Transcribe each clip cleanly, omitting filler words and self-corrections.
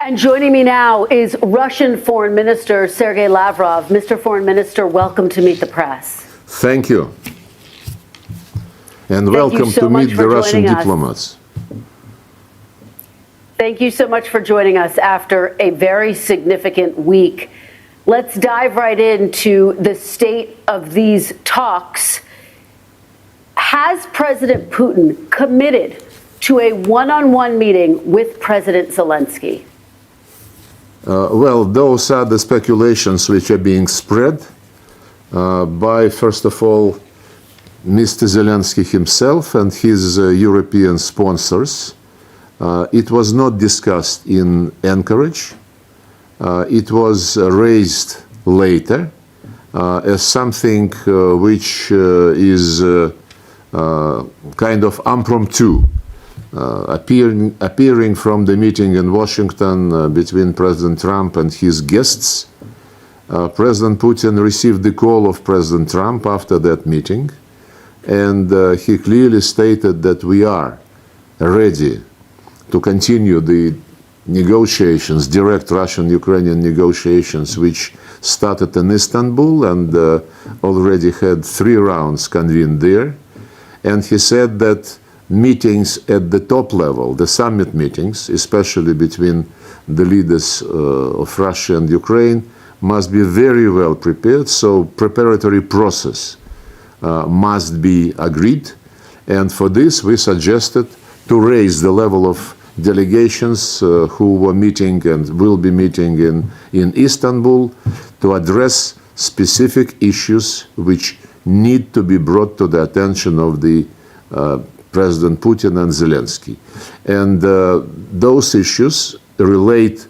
And joining me now is Russian Foreign Minister Sergei Lavrov. Mr. Foreign Minister, welcome to Meet the Press. Thank you. And welcome to Meet the Russian Diplomats. Thank you so much for joining us after a very significant week. Let's dive right into the state of these talks. Has President Putin committed to a one-on-one meeting with President Zelensky? Well, those are the speculations which are being spread by, first of all, Mr. Zelensky himself and his European sponsors. It was not discussed in Anchorage. It was raised later as something which is kind of impromptu, appearing from the meeting in Washington between President Trump and his guests. President Putin received the call of President Trump after that meeting, and he clearly stated that we are ready to continue the negotiations, direct Russian-Ukrainian negotiations, which started in Istanbul and already had 3 rounds convened there. And he said that meetings at the top level, the summit meetings, especially between the leaders of Russia and Ukraine, must be very well prepared. So preparatory process must be agreed. And for this, we suggested to raise the level of delegations who were meeting and will be meeting in Istanbul to address specific issues which need to be brought to the attention of the President Putin and Zelensky. And those issues relate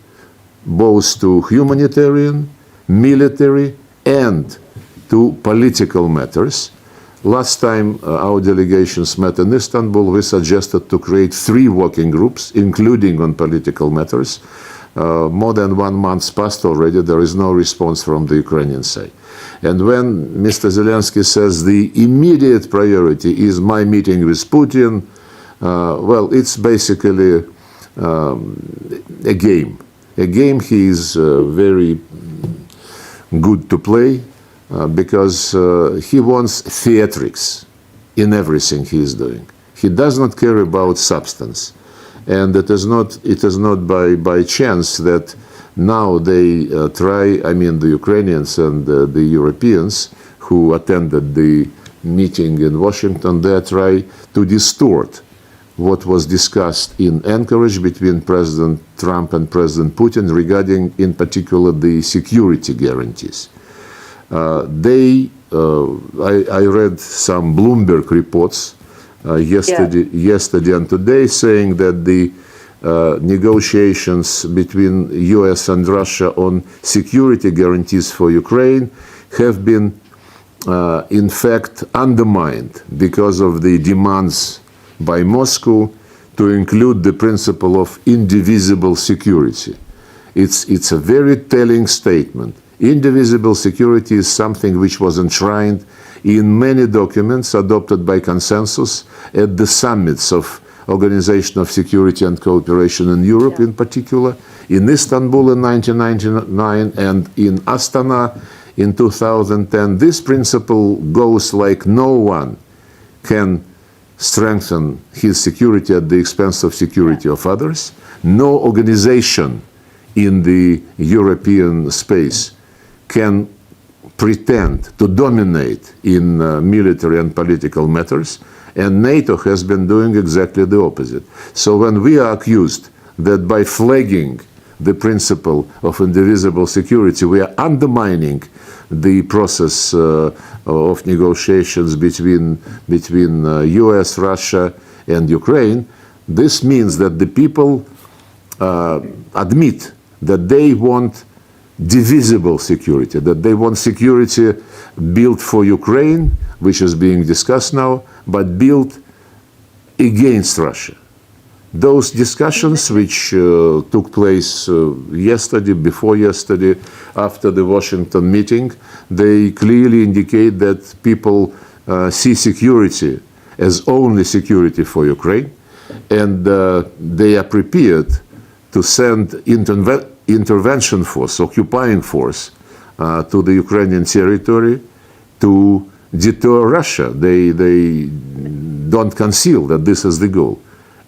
both to humanitarian, military, and to political matters. Last time our delegations met in Istanbul, we suggested to create 3 working groups, including on political matters. More than 1 month passed already. There is no response from the Ukrainian side. And when Mr. Zelensky says the immediate priority is my meeting with Putin, well, it's basically a game. A game he is very good to play. Because he wants theatrics in everything he is doing. He does not care about substance. And it is not by chance that now they try, I mean the Ukrainians and the Europeans who attended the meeting in Washington, they try to distort what was discussed in Anchorage between President Trump and President Putin regarding, in particular, the security guarantees. I read some Bloomberg reports yesterday and today saying that the negotiations between US and Russia on security guarantees for Ukraine have been in fact undermined because of the demands by Moscow to include the principle of indivisible security. It's a very telling statement. Indivisible security is something which was enshrined in many documents adopted by consensus at the summits of Organization of Security and Cooperation in Europe, in particular, in Istanbul in 1999 and in Astana in 2010. This principle goes like no one can strengthen his security at the expense of security of others. No organization in the European space can pretend to dominate in military and political matters, and NATO has been doing exactly the opposite. So when we are accused that by flagging the principle of indivisible security, we are undermining the process of negotiations between US, Russia, and Ukraine, this means that the people admit that they want divisible security, that they want security built for Ukraine, which is being discussed now, but built against Russia. Those discussions which took place yesterday, before yesterday, after the Washington meeting, they clearly indicate that people see security as only security for Ukraine, and they are prepared to send intervention force, occupying force, to the Ukrainian territory to deter Russia. They don't conceal that this is the goal.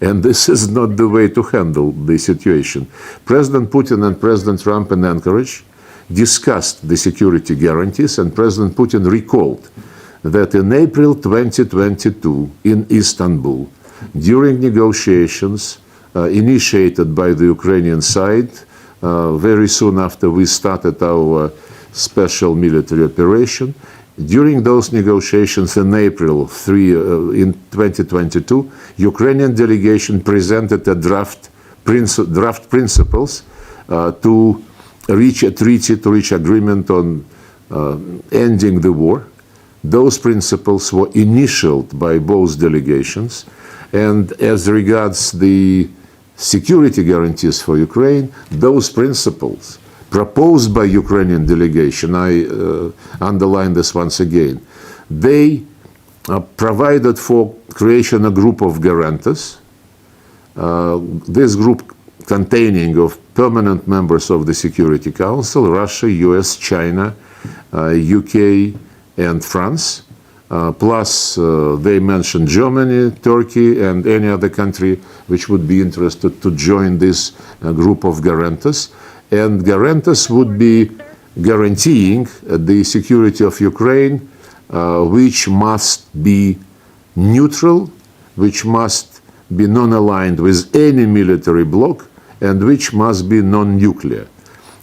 And this is not the way to handle the situation. President Putin and President Trump in Anchorage discussed the security guarantees, and President Putin recalled that in April 2022 in Istanbul, during negotiations initiated by the Ukrainian side, very soon after we started our special military operation, during those negotiations in April in 2022, Ukrainian delegation presented a draft principles to reach a treaty, to reach agreement on ending the war. Those principles were initialed by both delegations, and as regards the security guarantees for Ukraine, those principles proposed by Ukrainian delegation, I underline this once again, they provided for creation a group of guarantors. This group containing of permanent members of the Security Council, Russia, US, China, UK, and France, plus they mentioned Germany, Turkey, and any other country which would be interested to join this group of guarantors. And guarantors would be guaranteeing the security of Ukraine, which must be neutral, which must be non-aligned with any military bloc, and which must be non-nuclear.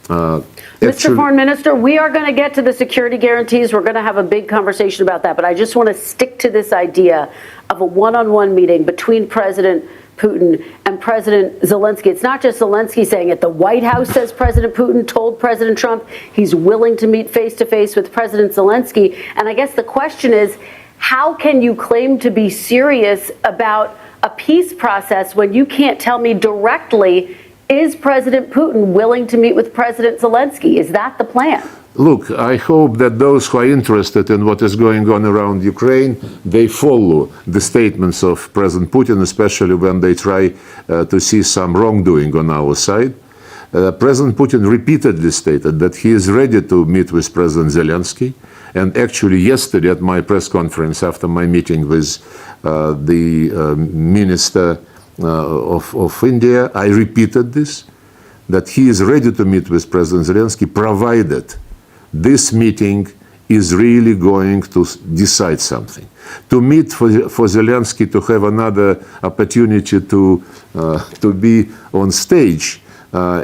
Mr. Foreign Minister, we are going to get to the security guarantees. We're going to have a big conversation about that. But I just want to stick to this idea of a one-on-one meeting between President Putin and President Zelensky. It's not just Zelensky saying it. The White House says President Putin told President Trump he's willing to meet face-to-face with President Zelensky. And I guess the question is, how can you claim to be serious about a peace process when you can't tell me directly, is President Putin willing to meet with President Zelensky? Is that the plan? Look, I hope that those who are interested in what is going on around Ukraine, they follow the statements of President Putin, especially when they try to see some wrongdoing on our side. President Putin repeatedly stated that he is ready to meet with President Zelensky. And actually yesterday at my press conference after my meeting with the Minister of India, I repeated this, that he is ready to meet with President Zelensky, provided this meeting is really going to decide something. To meet for Zelensky to have another opportunity to be on stage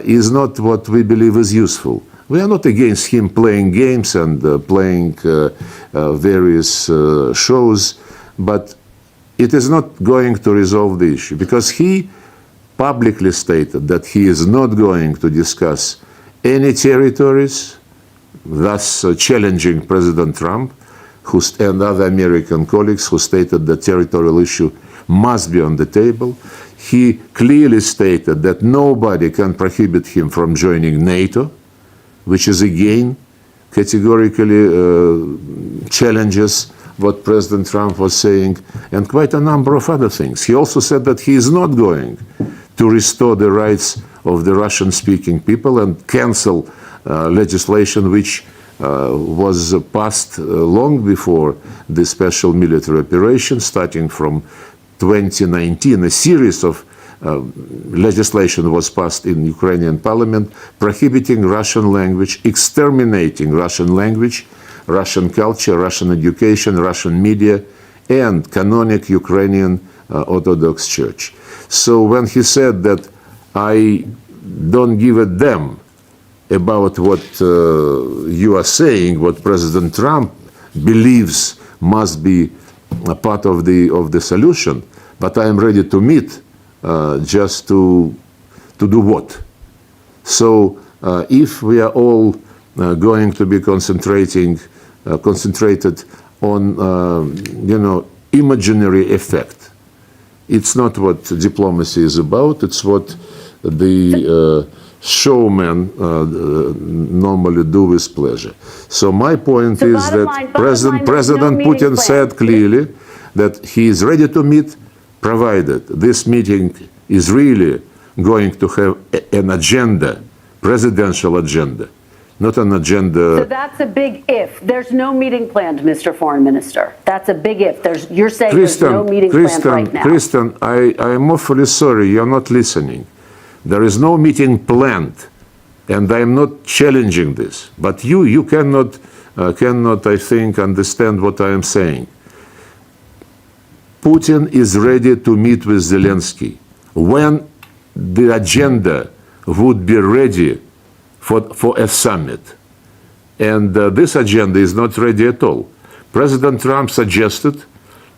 is not what we believe is useful. We are not against him playing games and playing various shows, but it is not going to resolve the issue, because he publicly stated that he is not going to discuss any territories, thus challenging President Trump and other American colleagues who stated the territorial issue must be on the table. He clearly stated that nobody can prohibit him from joining NATO, which is again categorically challenges what President Trump was saying, and quite a number of other things. He also said that he is not going to restore the rights of the Russian-speaking people and cancel legislation which was passed long before the special military operation, starting from 2019. A series of legislation was passed in Ukrainian parliament prohibiting Russian language, exterminating Russian language, Russian culture, Russian education, Russian media, and canonic Ukrainian Orthodox Church. So when he said that I don't give a damn about what you are saying, what President Trump believes must be a part of the solution, but I am ready to meet just to do what? So if we are all going to be concentrated on imaginary effect, it's not what diplomacy is about. It's what the showmen normally do with pleasure. So my point is that President Putin said clearly that he is ready to meet, provided this meeting is really going to have an agenda, presidential agenda, not an agenda. So that's a big if. There's no meeting planned, Mr. Foreign Minister. That's a big if. You're saying there's no meeting planned right now. Kristen, I'm awfully sorry, you're not listening. There is no meeting planned, and I'm not challenging this. But you cannot, I think, understand what I am saying. Putin is ready to meet with Zelensky when the agenda would be ready for a summit. And this agenda is not ready at all. President Trump suggested,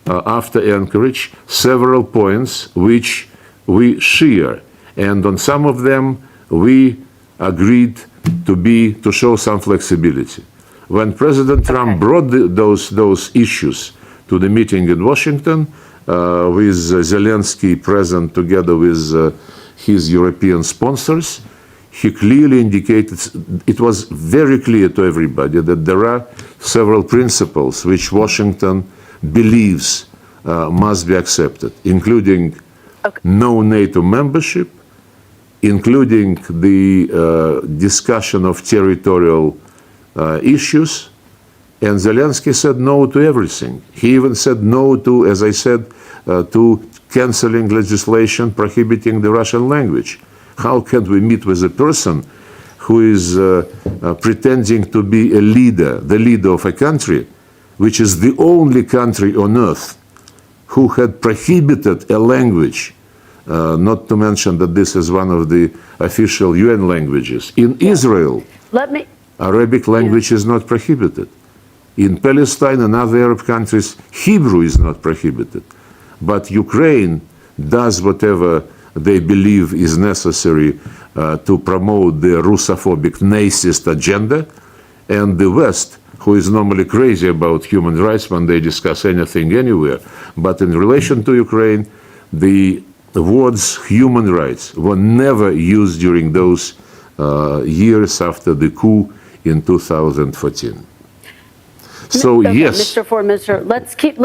after Anchorage, several points which we share. And on some of them, we agreed to show some flexibility. When President Trump brought those issues to the meeting in Washington, with Zelensky present together with his European sponsors, he clearly indicated, it was very clear to everybody that there are several principles which Washington believes must be accepted, including no NATO membership, including the discussion of territorial issues, and Zelensky said no to everything. He even said no to, as I said, to canceling legislation prohibiting the Russian language. How can we meet with a person who is pretending to be a leader, the leader of a country, which is the only country on earth who had prohibited a language, not to mention that this is one of the official UN languages. In Israel, Arabic language is not prohibited. In Palestine and other Arab countries, Hebrew is not prohibited. But Ukraine does whatever they believe is necessary to promote the Russophobic Nazist agenda. And the West, who is normally crazy about human rights when they discuss anything anywhere, but in relation to Ukraine, the words human rights were never used during those years after the coup in 2014. So yes, Mr. Foreign Minister,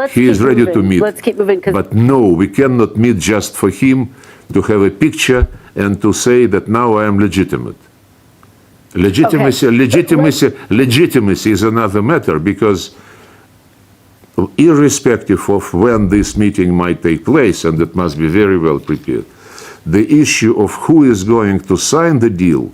he is ready to meet. Let's keep moving. But no, we cannot meet just for him to have a picture and to say that now I am legitimate. Legitimacy is another matter, because irrespective of when this meeting might take place, and it must be very well prepared, the issue of who is going to sign the deal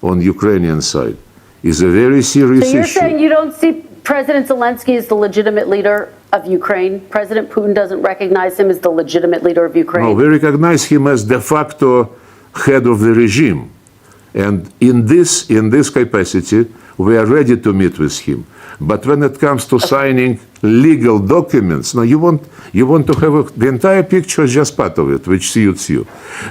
on the Ukrainian side is a very serious issue. So you're saying you don't see President Zelensky as the legitimate leader of Ukraine? President Putin doesn't recognize him as the legitimate leader of Ukraine? No, we recognize him as de facto head of the regime. And in this capacity, we are ready to meet with him. But when it comes to signing legal documents, no, you want to have the entire picture, just part of it, which suits you.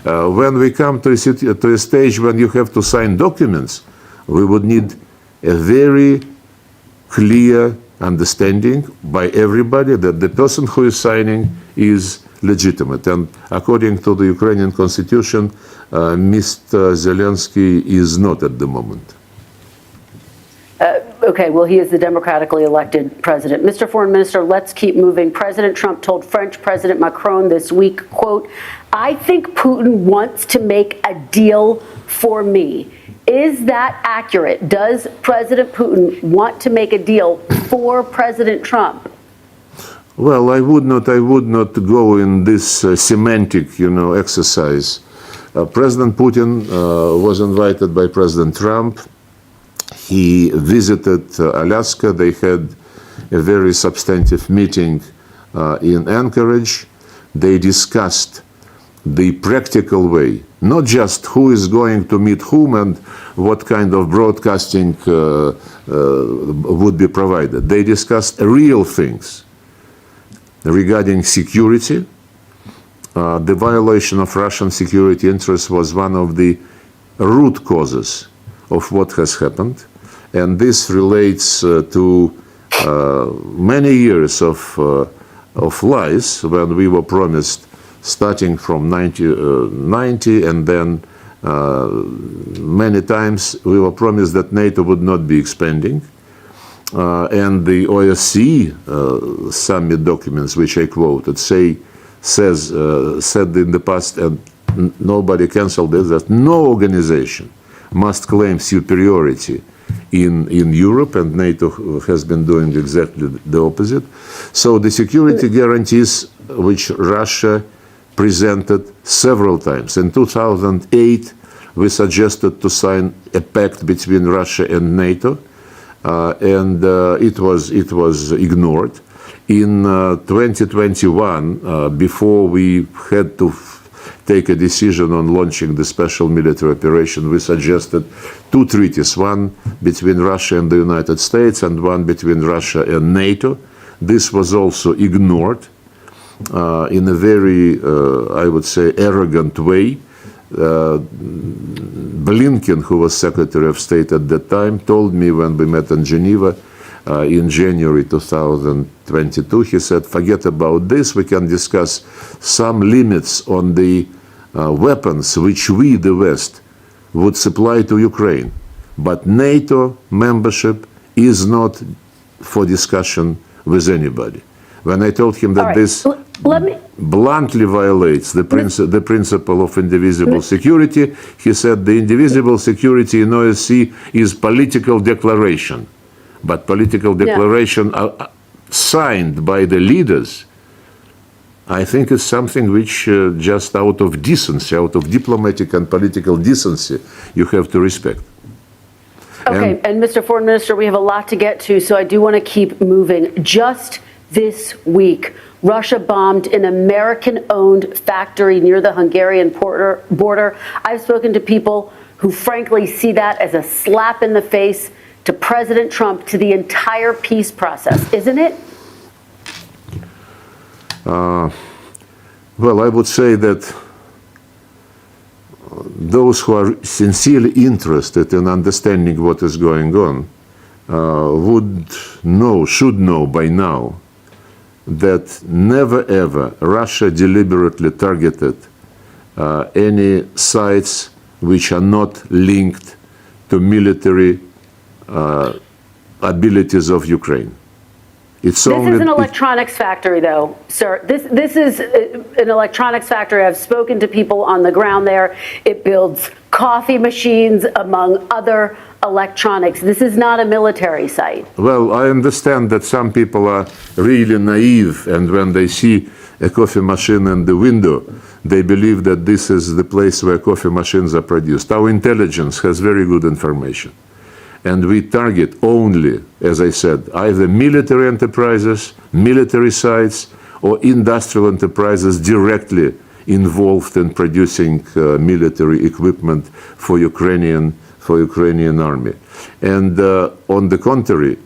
When we come to a stage when you have to sign documents, we would need a very clear understanding by everybody that the person who is signing is legitimate. And according to the Ukrainian constitution, Mr. Zelensky is not at the moment. Okay, well, he is the democratically elected president. Mr. Foreign Minister, let's keep moving. President Trump told French President Macron this week, quote, "I think Putin wants to make a deal for me." Is that accurate? Does President Putin want to make a deal for President Trump? Well, I would not go in this semantic, exercise. President Putin was invited by President Trump. He visited Alaska. They had a very substantive meeting in Anchorage. They discussed the practical way, not just who is going to meet whom and what kind of broadcasting would be provided. They discussed real things regarding security. The violation of Russian security interests was one of the root causes of what has happened. And this relates to many years of lies when we were promised, starting from 1990, and then many times we were promised that NATO would not be expanding. And the OSCE summit documents, which I quoted, said in the past, and nobody canceled it, that no organization must claim superiority in Europe, and NATO has been doing exactly the opposite. So the security guarantees which Russia presented several times. In 2008, we suggested to sign a pact between Russia and NATO, and it was ignored. In 2021, before we had to take a decision on launching the special military operation, we suggested two treaties, one between Russia and the United States and one between Russia and NATO. This was also ignored in a very, I would say, arrogant way. Blinken, who was Secretary of State at that time, told me when we met in Geneva in January 2022, he said, forget about this, we can discuss some limits on the weapons which we, the West, would supply to Ukraine. But NATO membership is not for discussion with anybody. When I told him that this bluntly violates the principle of indivisible security, he said the indivisible security in OSCE is political declaration. But political declaration signed by the leaders, I think is something which just out of decency, out of diplomatic and political decency, you have to respect. Okay, and Mr. Foreign Minister, we have a lot to get to, so I do want to keep moving. Just this week, Russia bombed an American-owned factory near the Hungarian border. I've spoken to people who frankly see that as a slap in the face to President Trump, to the entire peace process, isn't it? Well, I would say that those who are sincerely interested in understanding what is going on should know by now that never ever Russia deliberately targeted any sites which are not linked to military abilities of Ukraine. This is an electronics factory, though, sir. This is an electronics factory. I've spoken to people on the ground there. It builds coffee machines, among other electronics. This is not a military site. Well, I understand that some people are really naive, and when they see a coffee machine in the window, they believe that this is the place where coffee machines are produced. Our intelligence has very good information. And we target only, as I said, either military enterprises, military sites, or industrial enterprises directly involved in producing military equipment for Ukrainian army. And on the contrary,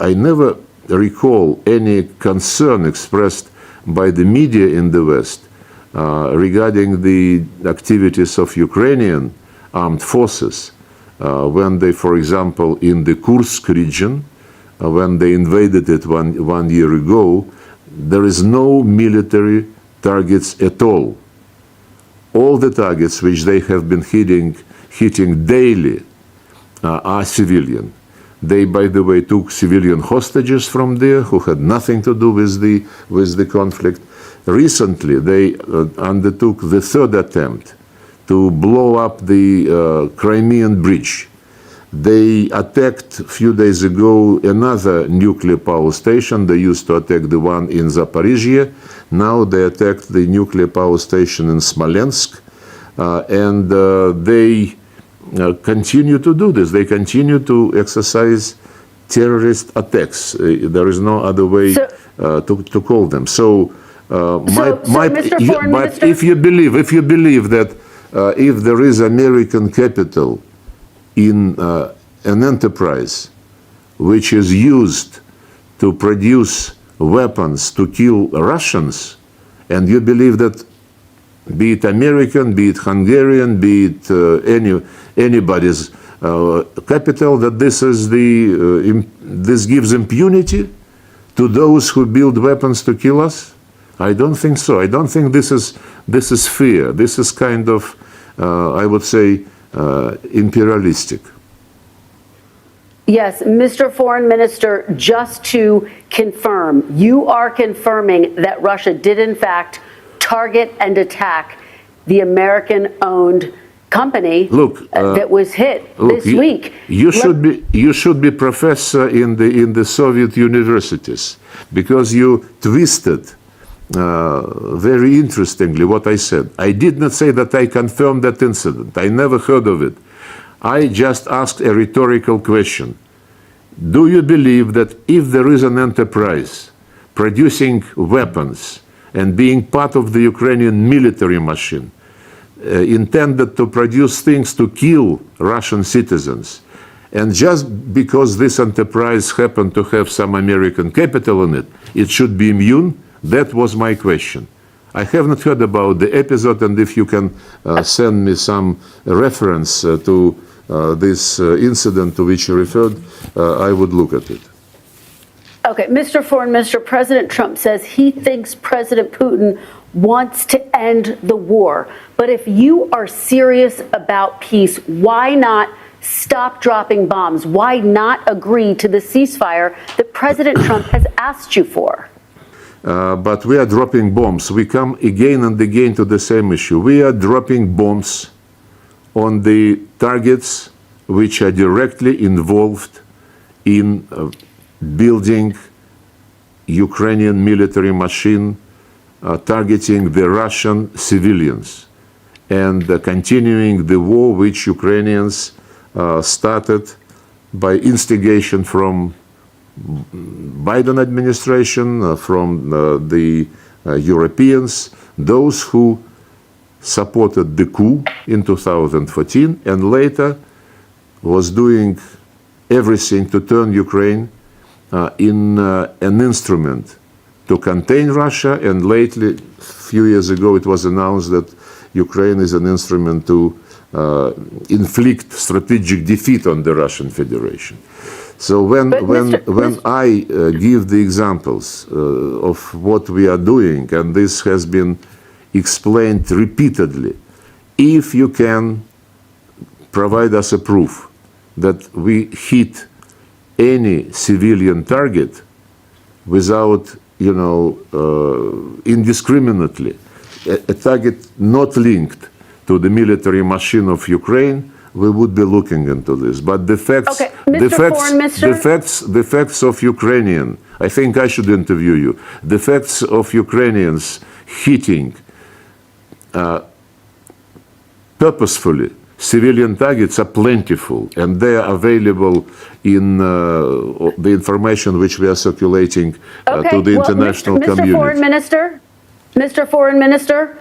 I never recall any concern expressed by the media in the West regarding the activities of Ukrainian armed forces. When they, for example, in the Kursk region, when they invaded it one year ago, there is no military targets at all. All the targets which they have been hitting daily are civilian. They, by the way, took civilian hostages from there who had nothing to do with the conflict. Recently, they undertook the third attempt to blow up the Crimean bridge. They attacked a few days ago another nuclear power station. They used to attack the one in Zaporizhia. Now they attacked the nuclear power station in Smolensk. And they continue to do this. They continue to exercise terrorist attacks. There is no other way to call them. If you believe that if there is American capital in an enterprise which is used to produce weapons to kill Russians, and you believe that, be it American, be it Hungarian, be it anybody's capital, that this gives impunity to those who build weapons to kill us? I don't think so. I don't think this is fair. This is kind of, I would say, imperialistic. Yes, Mr. Foreign Minister, just to confirm, you are confirming that Russia did in fact target and attack the American-owned company that was hit this week. You should be professor in the Soviet universities, because you twisted very interestingly what I said. I did not say that I confirmed that incident. I never heard of it. I just asked a rhetorical question. Do you believe that if there is an enterprise producing weapons and being part of the Ukrainian military machine, intended to produce things to kill Russian citizens, and just because this enterprise happened to have some American capital in it, it should be immune? That was my question. I have not heard about the episode, and if you can send me some reference to this incident to which you referred, I would look at it. Okay, Mr. Foreign Minister, President Trump says he thinks President Putin wants to end the war. But if you are serious about peace, why not stop dropping bombs? Why not agree to the ceasefire that President Trump has asked you for? But we are dropping bombs. We come again and again to the same issue. We are dropping bombs on the targets which are directly involved in building Ukrainian military machine, targeting the Russian civilians, and continuing the war which Ukrainians started by instigation from Biden administration, from the Europeans, those who supported the coup in 2014 and later was doing everything to turn Ukraine in an instrument to contain Russia, and lately, a few years ago, it was announced that Ukraine is an instrument to inflict strategic defeat on the Russian Federation. So when I give the examples of what we are doing, and this has been explained repeatedly, if you can provide us a proof that we hit any civilian target without, indiscriminately, a target not linked to the military machine of Ukraine, we would be looking into this. But the facts, okay, the facts of Ukrainian, I think I should interview you. The facts of Ukrainians hitting purposefully civilian targets are plentiful, and they are available in the information which we are circulating to the international community. Mr. Foreign Minister,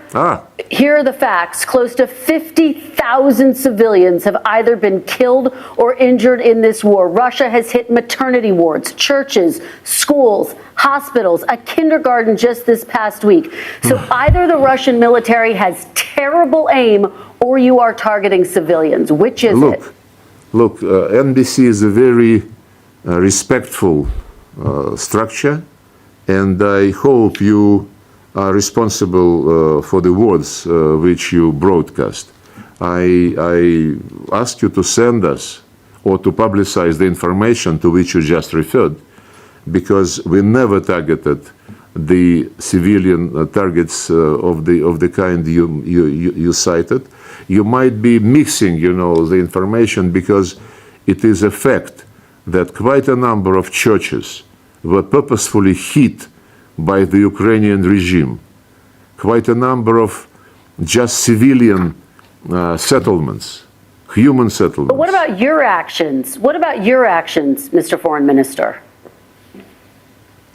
here are the facts. Close to 50,000 civilians have either been killed or injured in this war. Russia has hit maternity wards, churches, schools, hospitals, a kindergarten just this past week. So either the Russian military has terrible aim or you are targeting civilians. Which is it? Look, NBC is a very respectful structure, and I hope you are responsible for the words which you broadcast. I ask you to send us or to publicize the information to which you just referred, because we never targeted the civilian targets of the kind you cited. You might be mixing, the information, because it is a fact that quite a number of churches were purposefully hit by the Ukrainian regime. Quite a number of just civilian settlements, human settlements. But what about your actions? What about your actions, Mr. Foreign Minister?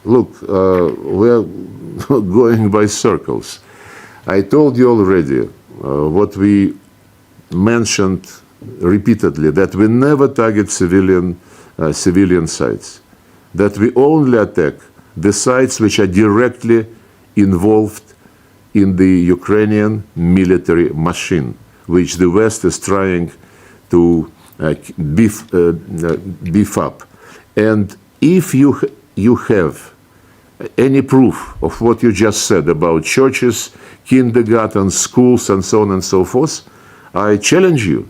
Look, we're going by circles. I told you already what we mentioned repeatedly, that we never target civilian sites, that we only attack the sites which are directly involved in the Ukrainian military machine, which the West is trying to beef up. And if you have any proof of what you just said about churches, kindergartens, schools, and so on and so forth, I challenge you.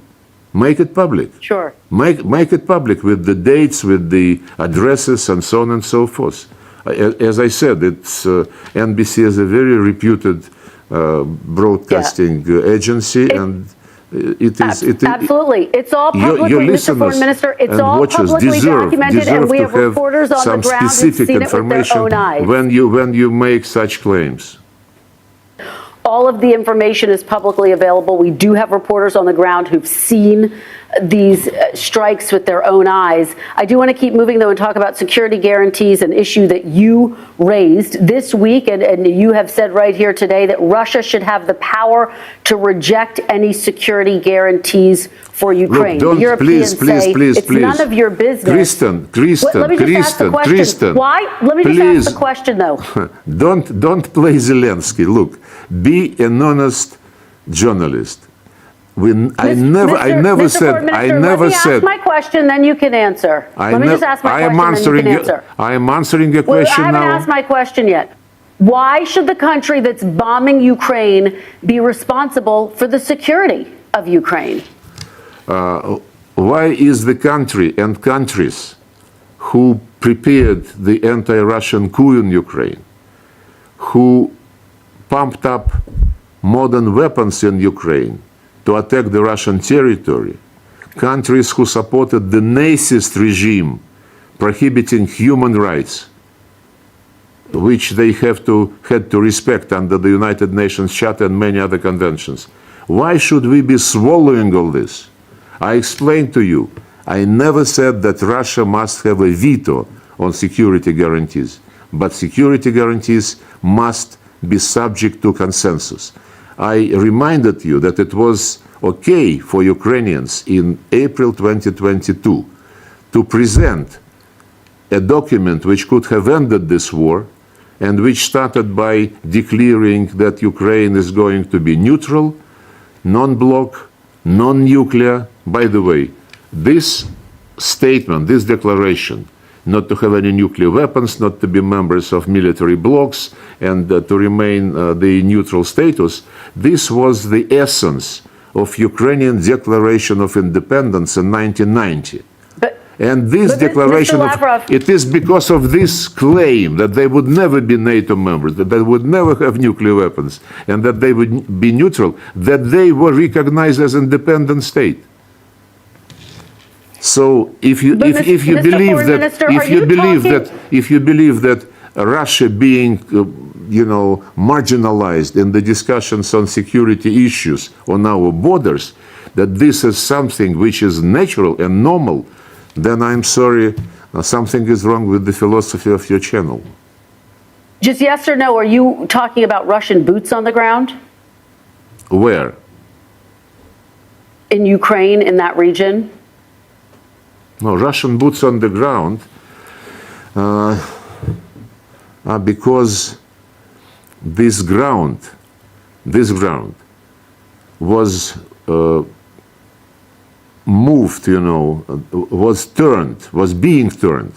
Make it public. Sure. Make it public with the dates, with the addresses, and so on and so forth. As I said, NBC is a very reputed broadcasting agency, and it is absolutely. It's all publicly, Mr. Foreign Minister. It's all publicly documented, and we have reporters on the ground who've seen it with their own eyes. When you make such claims. All of the information is publicly available. We do have reporters on the ground who've seen these strikes with their own eyes. I do want to keep moving, though, and talk about security guarantees, an issue that you raised this week, and you have said right here today that Russia should have the power to reject any security guarantees for Ukraine. Look, the Europeans say it's none of your business. Let me just ask the question. Why? Let me just ask the question, though. Don't play Zelensky. Look, be an honest journalist. I never said. Let me ask my question, then you can answer. Let me just ask my question, then you can answer. I am answering your question now. I haven't asked my question yet. Why should the country that's bombing Ukraine be responsible for the security of Ukraine? Why is the country and countries who prepared the anti-Russian coup in Ukraine, who pumped up modern weapons in Ukraine to attack the Russian territory, countries who supported the Nazist regime prohibiting human rights, which they had to respect under the United Nations Charter and many other conventions. Why should we be swallowing all this? I explained to you, I never said that Russia must have a veto on security guarantees, but security guarantees must be subject to consensus. I reminded you that it was okay for Ukrainians in April 2022 to present a document which could have ended this war and which started by declaring that Ukraine is going to be neutral, non-bloc, non-nuclear. By the way, this statement, this declaration, not to have any nuclear weapons, not to be members of military blocs, and to remain the neutral status, this was the essence of Ukrainian Declaration of Independence in 1990. And this declaration, it is because of this claim that they would never be NATO members, that they would never have nuclear weapons, and that they would be neutral, that they were recognized as independent state. So if you believe that Russia being marginalized in the discussions on security issues on our borders, that this is something which is natural and normal, then I'm sorry, something is wrong with the philosophy of your channel. Just yes or no, are you talking about Russian boots on the ground? Where? In Ukraine, in that region? No, Russian boots on the ground because this ground was moved, was being turned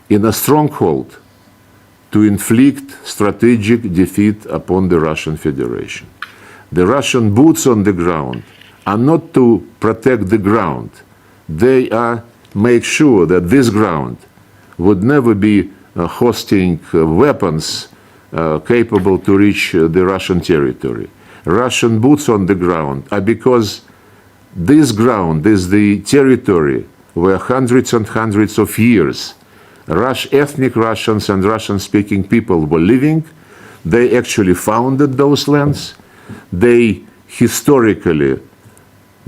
in a stronghold to inflict strategic defeat upon the Russian Federation. The Russian boots on the ground are not to protect the ground. They make sure that this ground would never be hosting weapons capable to reach the Russian territory. Russian boots on the ground are because this ground is the territory where hundreds and hundreds of years ethnic Russians and Russian-speaking people were living. They actually founded those lands. They historically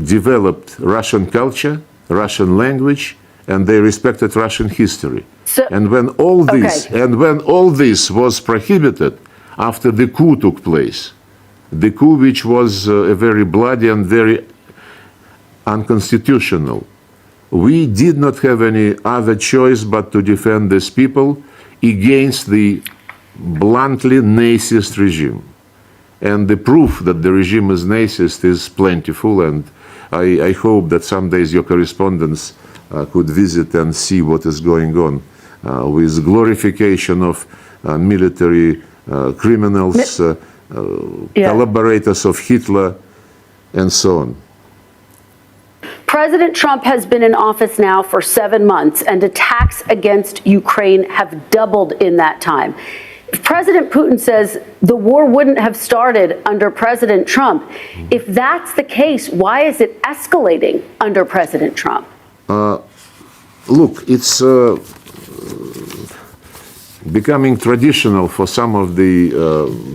developed Russian culture, Russian language, and they respected Russian history. And when all this was prohibited after the coup took place, the coup which was a very bloody and very unconstitutional, we did not have any other choice but to defend these people against the bluntly Nazist regime. And the proof that the regime is Nazist is plentiful, and I hope that some days your correspondents could visit and see what is going on with glorification of military criminals, collaborators of Hitler, and so on. President Trump has been in office now for 7 months, and attacks against Ukraine have doubled in that time. President Putin says the war wouldn't have started under President Trump. If that's the case, why is it escalating under President Trump? Look, it's becoming traditional for some of the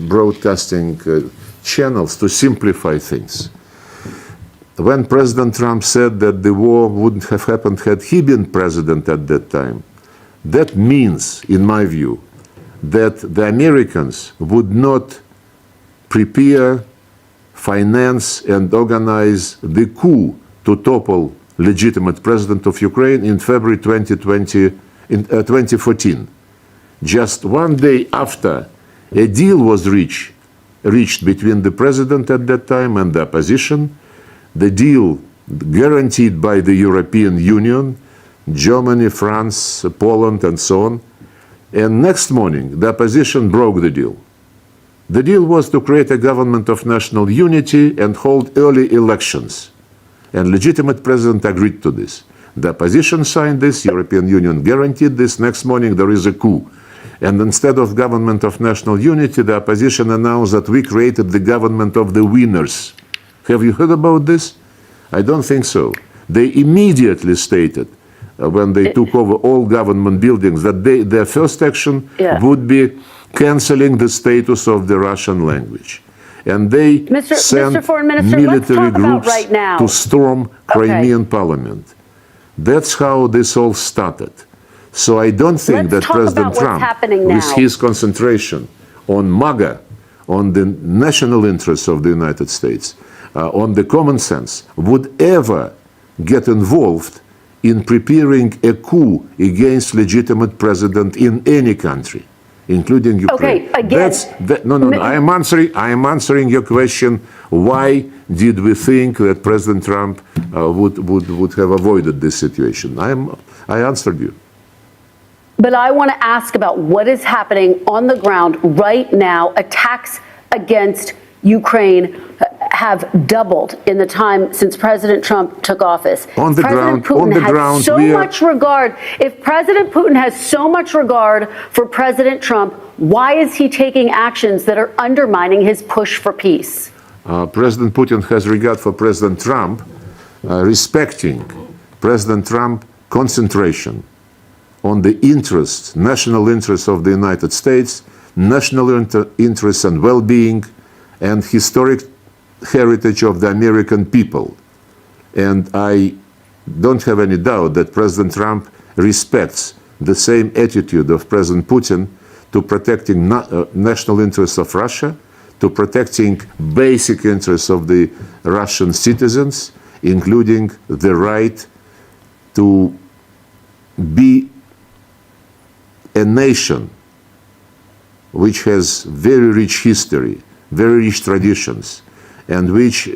broadcasting channels to simplify things. When President Trump said that the war wouldn't have happened had he been president at that time, that means, in my view, that the Americans would not prepare, finance, and organize the coup to topple legitimate president of Ukraine in February 2014. Just one day after a deal was reached between the president at that time and the opposition, the deal guaranteed by the European Union, Germany, France, Poland, and so on. And next morning, the opposition broke the deal. The deal was to create a government of national unity and hold early elections. And legitimate president agreed to this. The opposition signed this, European Union guaranteed this. Next morning, there is a coup. And instead of government of national unity, the opposition announced that we created the government of the winners. Have you heard about this? I don't think so. They immediately stated, when they took over all government buildings, that their first action would be canceling the status of the Russian language. And they sent military groups to storm Crimean parliament. That's how this all started. So I don't think that President Trump, with his concentration on MAGA, on the national interests of the United States, on the common sense, would ever get involved in preparing a coup against legitimate president in any country, including Ukraine. Okay, again. No. I am answering your question. Why did we think that President Trump would have avoided this situation? I answered you. But I want to ask about what is happening on the ground right now. Attacks against Ukraine have doubled in the time since President Trump took office. On the ground, If President Putin has so much regard for President Trump, why is he taking actions that are undermining his push for peace? President Putin has regard for President Trump, respecting President Trump's concentration on the interests, national interests of the United States, national interests and well-being, and historic heritage of the American people. And I don't have any doubt that President Trump respects the same attitude of President Putin to protecting national interests of Russia, to protecting basic interests of the Russian citizens, including the right to be a nation which has very rich history, very rich traditions, and which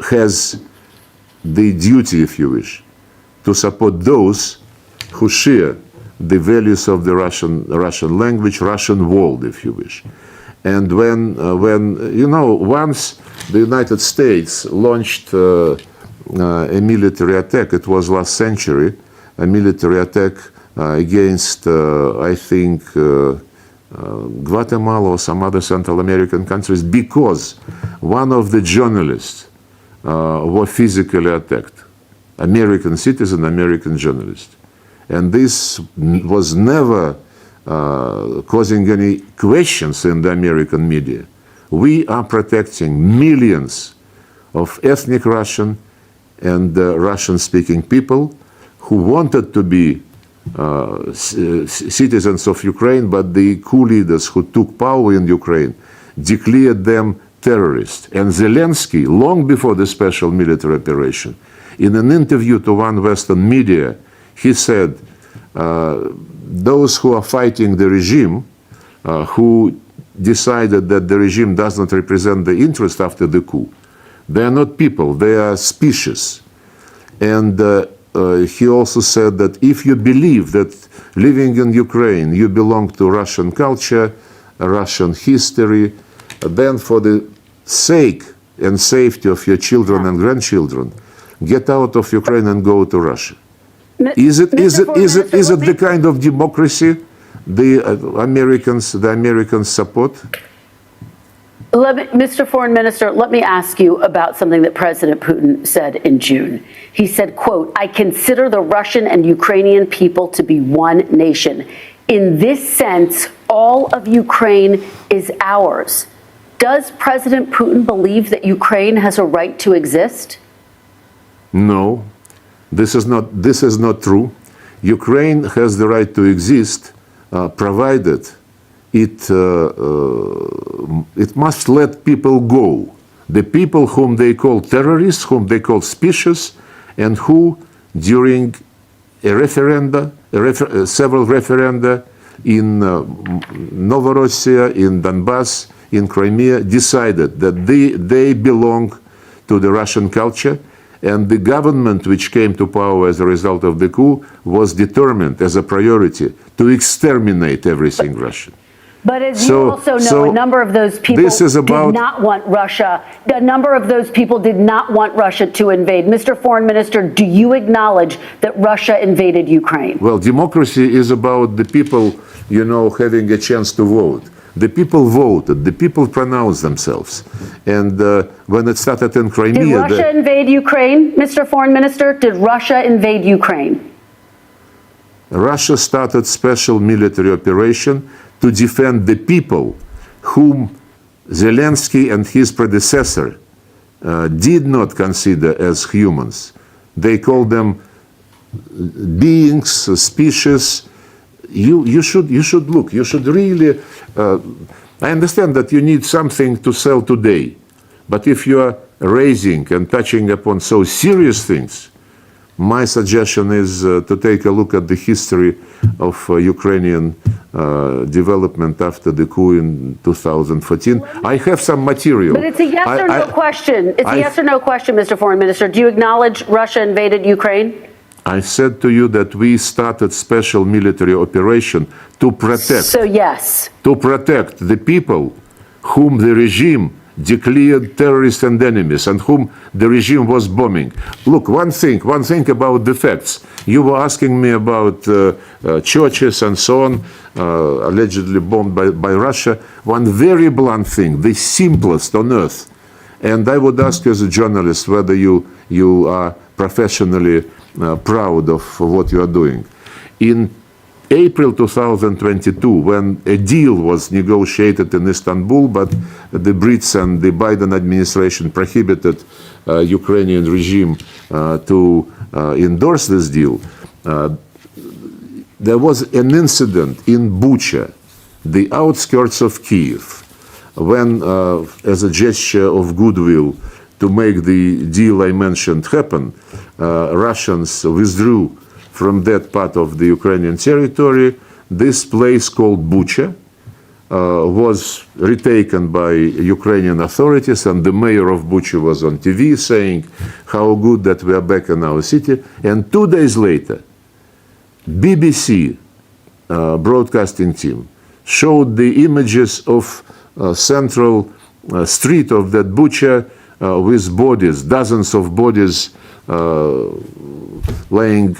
has the duty, if you wish, to support those who share the values of the Russian language, Russian world, if you wish. And when once the United States launched a military attack, it was last century, a military attack against, I think, Guatemala or some other Central American countries, because one of the journalists was physically attacked, American citizen, American journalist. And this was never causing any questions in the American media. We are protecting millions of ethnic Russian and Russian-speaking people who wanted to be citizens of Ukraine, but the coup leaders who took power in Ukraine declared them terrorists. And Zelensky, long before the special military operation, in an interview to one Western media, he said, those who are fighting the regime, who decided that the regime does not represent the interest after the coup, they are not people, they are species. And he also said that if you believe that living in Ukraine you belong to Russian culture, Russian history, then for the sake and safety of your children and grandchildren, get out of Ukraine and go to Russia. Is it the kind of democracy the Americans support? Mr. Foreign Minister, let me ask you about something that President Putin said in June. He said, quote, "I consider the Russian and Ukrainian people to be one nation. In this sense, all of Ukraine is ours." Does President Putin believe that Ukraine has a right to exist? No, this is not true. Ukraine has the right to exist, provided it must let people go. The people whom they call terrorists, whom they call specious, and who, during several referenda in Novorossiya, in Donbass, in Crimea, decided that they belong to the Russian culture, and the government which came to power as a result of the coup was determined as a priority to exterminate everything Russian. But as you also know, a number of those people did not want Russia. A number of those people did not want Russia to invade. Mr. Foreign Minister, do you acknowledge that Russia invaded Ukraine? Well, democracy is about the people, having a chance to vote. The people voted. The people pronounced themselves. And when it started in Crimea... Did Russia invade Ukraine, Mr. Foreign Minister? Did Russia invade Ukraine? Russia started special military operation to defend the people whom Zelensky and his predecessor did not consider as humans. They called them beings, species. You should look. You should really. I understand that you need something to sell today, but if you are raising and touching upon so serious things, my suggestion is to take a look at the history of Ukrainian development after the coup in 2014. I have some material. But it's a yes or no question. It's a yes or no question, Mr. Foreign Minister. Do you acknowledge Russia invaded Ukraine? I said to you that we started special military operation to protect. So yes. To protect the people whom the regime declared terrorists and enemies, and whom the regime was bombing. Look, one thing about the facts. You were asking me about churches and so on, allegedly bombed by Russia. One very blunt thing, the simplest on earth. And I would ask you as a journalist whether you are professionally proud of what you are doing. In April 2022, when a deal was negotiated in Istanbul, but the Brits and the Biden administration prohibited Ukrainian regime to endorse this deal, there was an incident in Bucha, the outskirts of Kiev, when, as a gesture of goodwill to make the deal I mentioned happen, Russians withdrew from that part of the Ukrainian territory. This place called Bucha was retaken by Ukrainian authorities, and the mayor of Bucha was on TV saying how good that we are back in our city. And 2 days later, BBC broadcasting team showed the images of central street of that Bucha with bodies, dozens of bodies laying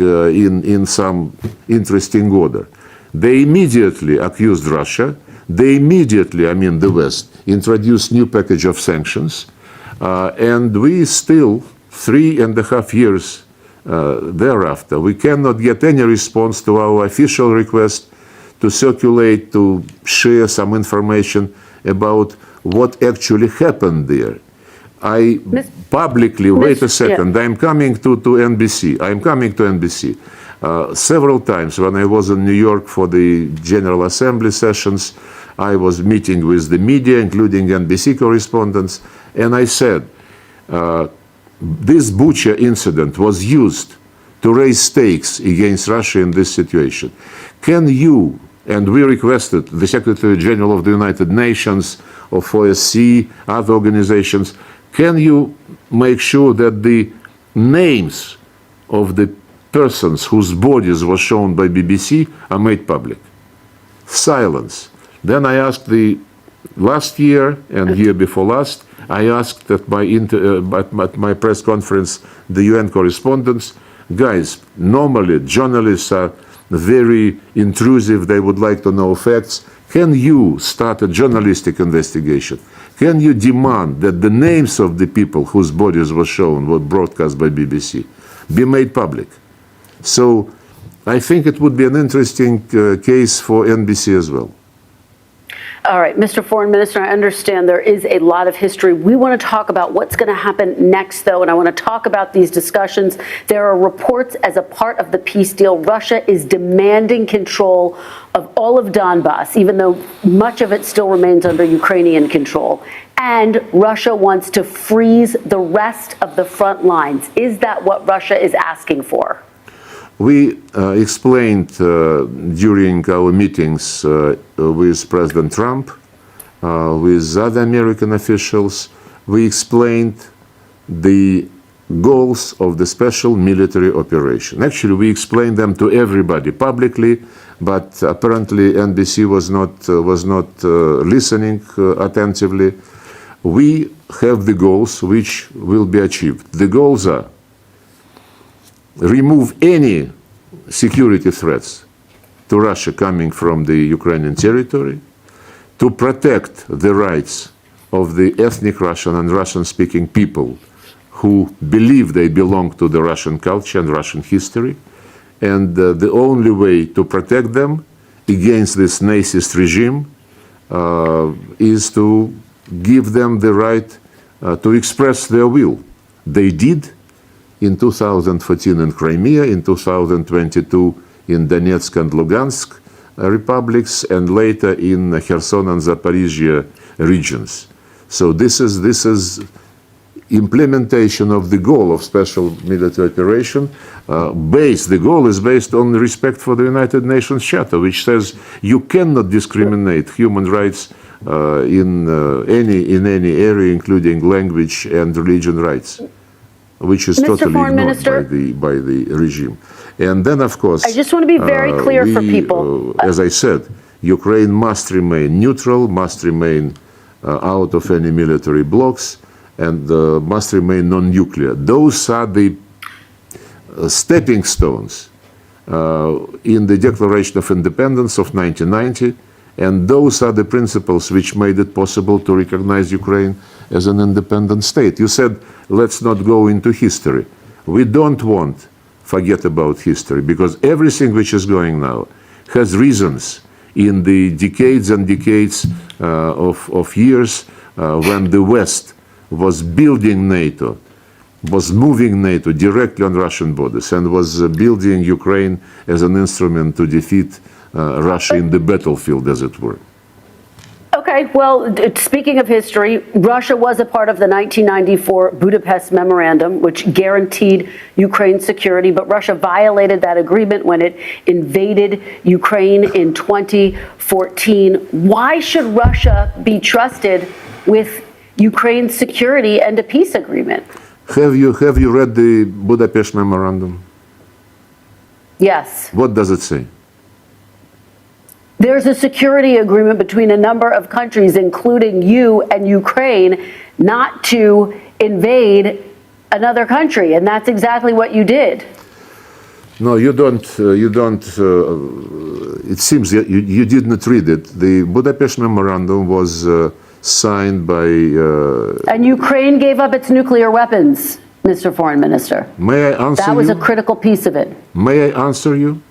in some interesting order. They immediately accused Russia. They immediately, the West, introduced new package of sanctions. And we still, 3.5 years thereafter, we cannot get any response to our official request to circulate, to share some information about what actually happened there. I publicly, wait a second, I'm coming to NBC. I'm coming to NBC. Several times when I was in New York for the General Assembly sessions, I was meeting with the media, including NBC correspondents, and I said, this Bucha incident was used to raise stakes against Russia in this situation. Can you, and we requested the Secretary General of the United Nations, of OSCE, other organizations, can you make sure that the names of the persons whose bodies were shown by BBC are made public? Silence. Then I asked last year and year before last, I asked at my press conference the UN correspondents, guys, normally journalists are very intrusive. They would like to know facts. Can you start a journalistic investigation? Can you demand that the names of the people whose bodies were shown, were broadcast by BBC, be made public? So I think it would be an interesting case for NBC as well. All right, Mr. Foreign Minister, I understand there is a lot of history. We want to talk about what's going to happen next, though, and I want to talk about these discussions. There are reports as a part of the peace deal, Russia is demanding control of all of Donbass, even though much of it still remains under Ukrainian control. And Russia wants to freeze the rest of the front lines. Is that what Russia is asking for? We explained during our meetings with President Trump, with other American officials, we explained the goals of the special military operation. Actually, we explained them to everybody publicly, but apparently NBC was not listening attentively. We have the goals which will be achieved. The goals are: remove any security threats to Russia coming from the Ukrainian territory, to protect the rights of the ethnic Russian and Russian-speaking people who believe they belong to the Russian culture and Russian history, and the only way to protect them against this Nazist regime is to give them the right to express their will. They did in 2014 in Crimea, in 2022 in Donetsk and Lugansk republics, and later in Kherson and Zaporizhia regions. So this is implementation of the goal of special military operation. The goal is based on respect for the United Nations Charter, which says you cannot discriminate human rights in any area, including language and religion rights, which is Mr. totally Foreign ignored Minister, by the regime. And then, of course, I just want to be very clear for people. As I said, Ukraine must remain neutral, must remain out of any military blocs, and must remain non-nuclear. Those are the stepping stones in the Declaration of Independence of 1990, and those are the principles which made it possible to recognize Ukraine as an independent state. You said, let's not go into history. We don't want forget about history, because everything which is going now has reasons in the decades and decades of years when the West was building NATO, was moving NATO directly on Russian borders, and was building Ukraine as an instrument to defeat Russia in the battlefield, as it were. Okay, well, speaking of history, Russia was a part of the 1994 Budapest Memorandum, which guaranteed Ukraine's security, but Russia violated that agreement when it invaded Ukraine in 2014. Why should Russia be trusted with Ukraine's security and a peace agreement? Have you read the Budapest Memorandum? Yes. What does it say? There's a security agreement between a number of countries, including you and Ukraine, not to invade another country, and that's exactly what you did. No, you don't. It seems that you did not read it. The Budapest Memorandum was signed by. And Ukraine gave up its nuclear weapons, Mr. Foreign Minister. May I answer you? That was a critical piece of it. May I answer you?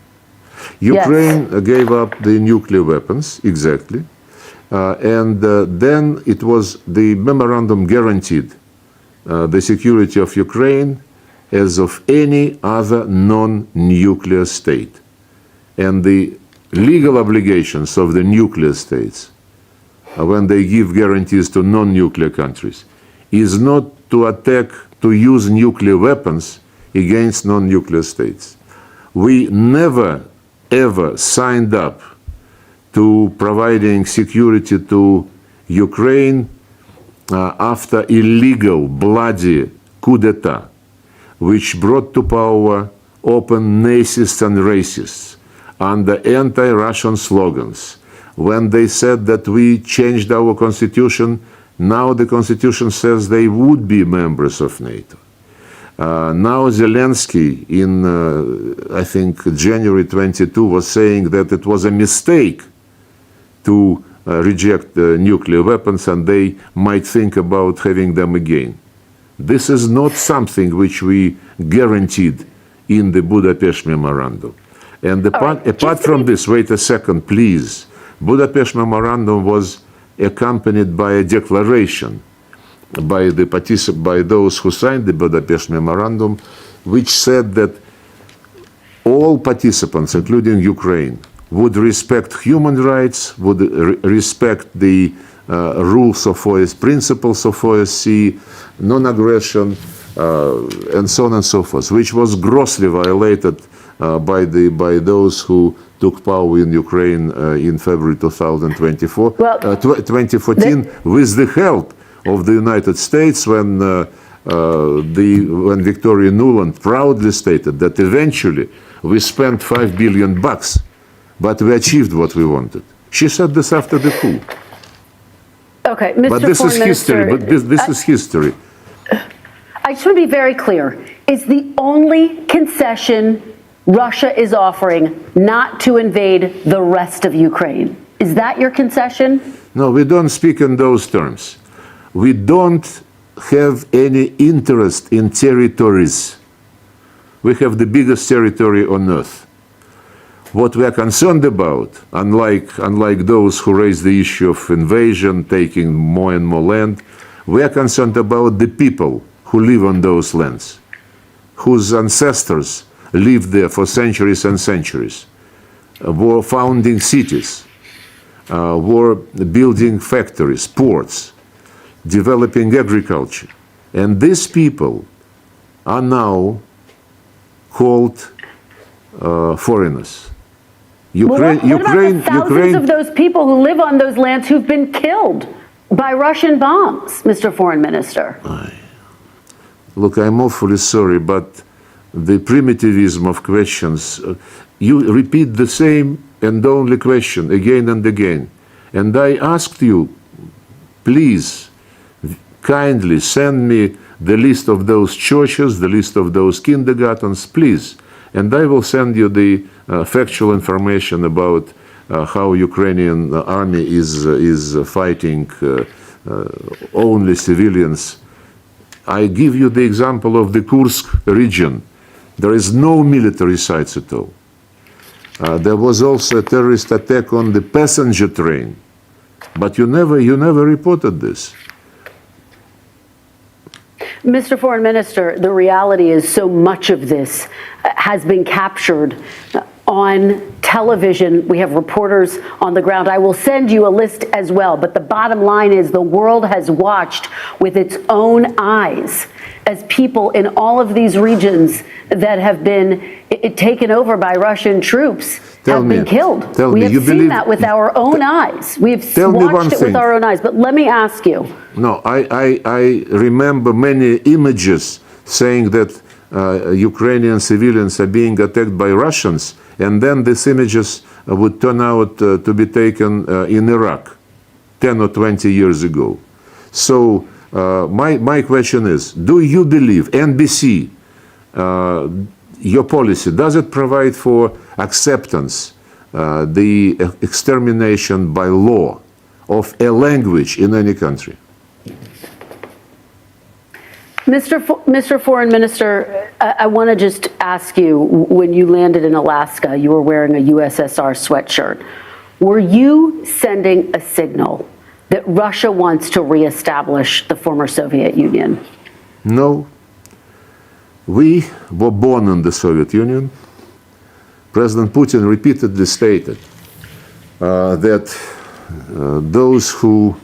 Ukraine gave up the nuclear weapons, exactly. And then it was the memorandum guaranteed the security of Ukraine as of any other non-nuclear state. And the legal obligations of the nuclear states, when they give guarantees to non-nuclear countries, is not to attack, to use nuclear weapons against non-nuclear states. We never ever signed up to providing security to Ukraine after illegal, bloody coup d'etat, which brought to power open nazists and racists under anti-Russian slogans, when they said that we changed our constitution, now the constitution says they would be members of NATO. Now Zelensky, in I think January 22, was saying that it was a mistake to reject nuclear weapons and they might think about having them again. This is not something which we guaranteed in the Budapest Memorandum. And apart from this, wait a second, please. Budapest Memorandum was accompanied by a declaration by those who signed the Budapest Memorandum, which said that all participants, including Ukraine, would respect human rights, would respect the rules of OSCE, principles of OSCE, non-aggression, and so on and so forth, which was grossly violated by those who took power in Ukraine in February 2014, with the help of the United States, when Victoria Nuland proudly stated that eventually we spent $5 billion, but we achieved what we wanted. She said this after the coup. Okay, Mr. But this is history. But this is history. I just want to be very clear. Is the only concession Russia is offering not to invade the rest of Ukraine? Is that your concession? No, we don't speak in those terms. We don't have any interest in territories. We have the biggest territory on earth. What we are concerned about, unlike those who raise the issue of invasion, taking more and more land, we are concerned about the people who live on those lands, whose ancestors lived there for centuries and centuries, were founding cities, were building factories, ports, developing agriculture. And these people are now called foreigners. What about the thousands of those people who live on those lands who've been killed by Russian bombs, Mr. Foreign Minister? Look, I'm awfully sorry, but the primitivism of questions, you repeat the same and only question again and again. And I asked you, please, kindly send me the list of those churches, the list of those kindergartens, please. And I will send you the factual information about how Ukrainian army is fighting only civilians. I give you the example of the Kursk region. There is no military sites at all. There was also a terrorist attack on the passenger train, but you never reported this. Mr. Foreign Minister, the reality is so much of this has been captured on television. We have reporters on the ground. I will send you a list as well. But the bottom line is the world has watched with its own eyes as people in all of these regions that have been taken over by Russian troops have been killed. We have seen that with our own eyes. We've watched it with our own eyes. But let me ask you. No, I remember many images saying that Ukrainian civilians are being attacked by Russians, and then these images would turn out to be taken in Iraq 10 or 20 years ago. So my question is, do you believe, NBC, your policy, does it provide for acceptance, the extermination by law of a language in any country? Mr. Foreign Minister, I want to just ask you, when you landed in Alaska, you were wearing a USSR sweatshirt. Were you sending a signal that Russia wants to reestablish the former Soviet Union? No. We were born in the Soviet Union. President Putin repeatedly stated that those who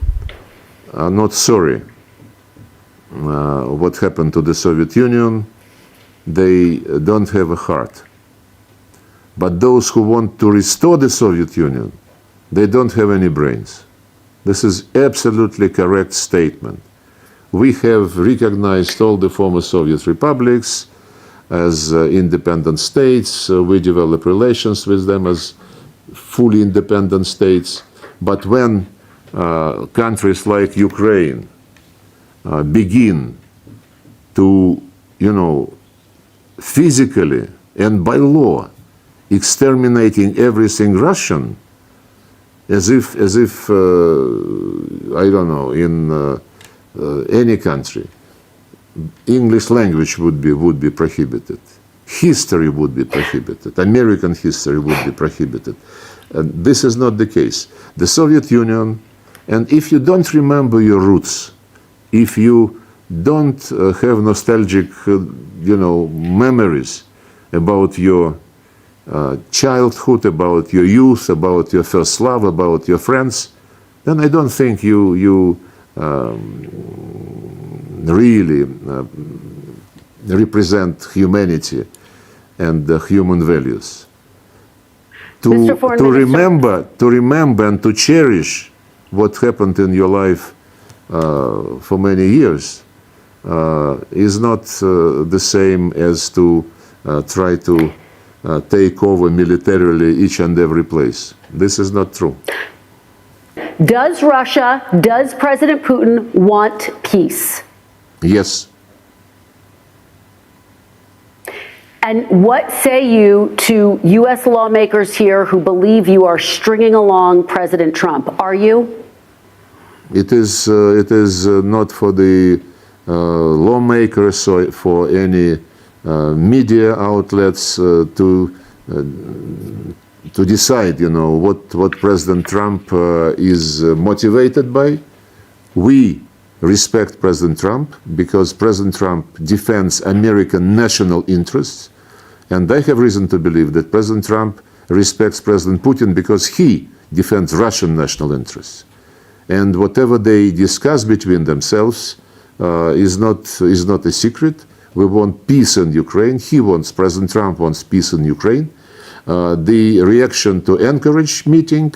are not sorry what happened to the Soviet Union, they don't have a heart. But those who want to restore the Soviet Union, they don't have any brains. This is absolutely correct statement. We have recognized all the former Soviet republics as independent states. We develop relations with them as fully independent states. But when countries like Ukraine begin to physically and by law exterminating everything Russian, as if I don't know, in any country, English language would be prohibited, history would be prohibited, American history would be prohibited. This is not the case. The Soviet Union, and if you don't remember your roots, if you don't have nostalgic, memories about your childhood, about your youth, about your first love, about your friends, then I don't think you really represent humanity and human values. To remember and to cherish what happened in your life for many years is not the same as to try to take over militarily each and every place. This is not true. Does President Putin want peace? Yes. And what say you to U.S. lawmakers here who believe you are stringing along President Trump? Are you? It is not for the lawmakers or for any media outlets to decide, what President Trump is motivated by. We respect President Trump because President Trump defends American national interests, and I have reason to believe that President Trump respects President Putin because he defends Russian national interests. And whatever they discuss between themselves is not a secret. We want peace in Ukraine. President Trump wants peace in Ukraine. The reaction to Anchorage meeting,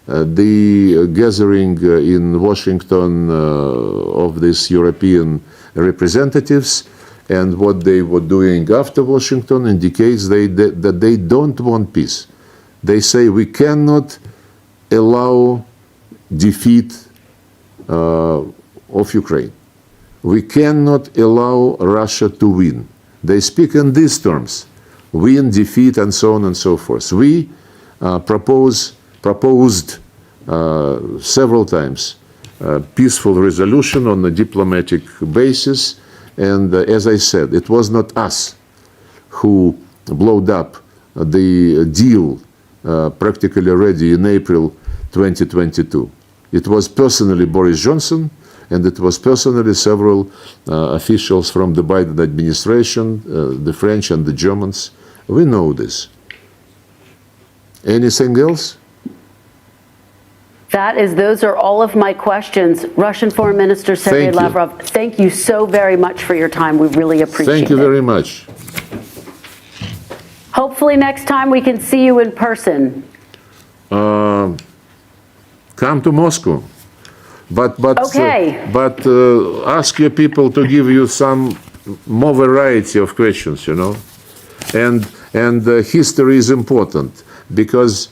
the gathering in Washington of these European representatives, and what they were doing after Washington indicates that they don't want peace. They say we cannot allow defeat of Ukraine. We cannot allow Russia to win. They speak in these terms: win, defeat, and so on and so forth. We proposed several times peaceful resolution on a diplomatic basis, and as I said, it was not us who blowed up the deal practically ready in April 2022. It was personally Boris Johnson, and it was personally several officials from the Biden administration, the French and the Germans. We know this. Anything else? Those are all of my questions. Russian Foreign Minister Sergei Lavrov, thank you so very much for your time. We really appreciate it. Thank you very much. Hopefully next time we can see you in person. Come to Moscow. But okay. Ask your people to give you some more variety of questions, And history is important because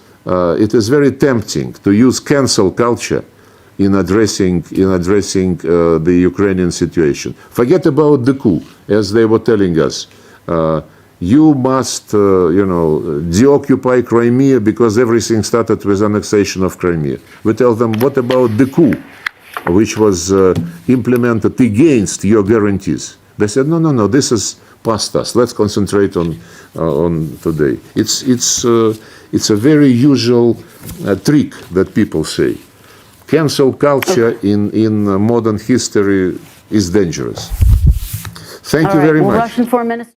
it is very tempting to use cancel culture in addressing the Ukrainian situation. Forget about the coup, as they were telling us. You must, deoccupy Crimea because everything started with annexation of Crimea. We tell them, what about the coup, which was implemented against your guarantees? They said, no, this is past us. Let's concentrate on today. It's a very usual trick that people say. Cancel culture in modern history is dangerous. Thank you very much. Russian Foreign Minister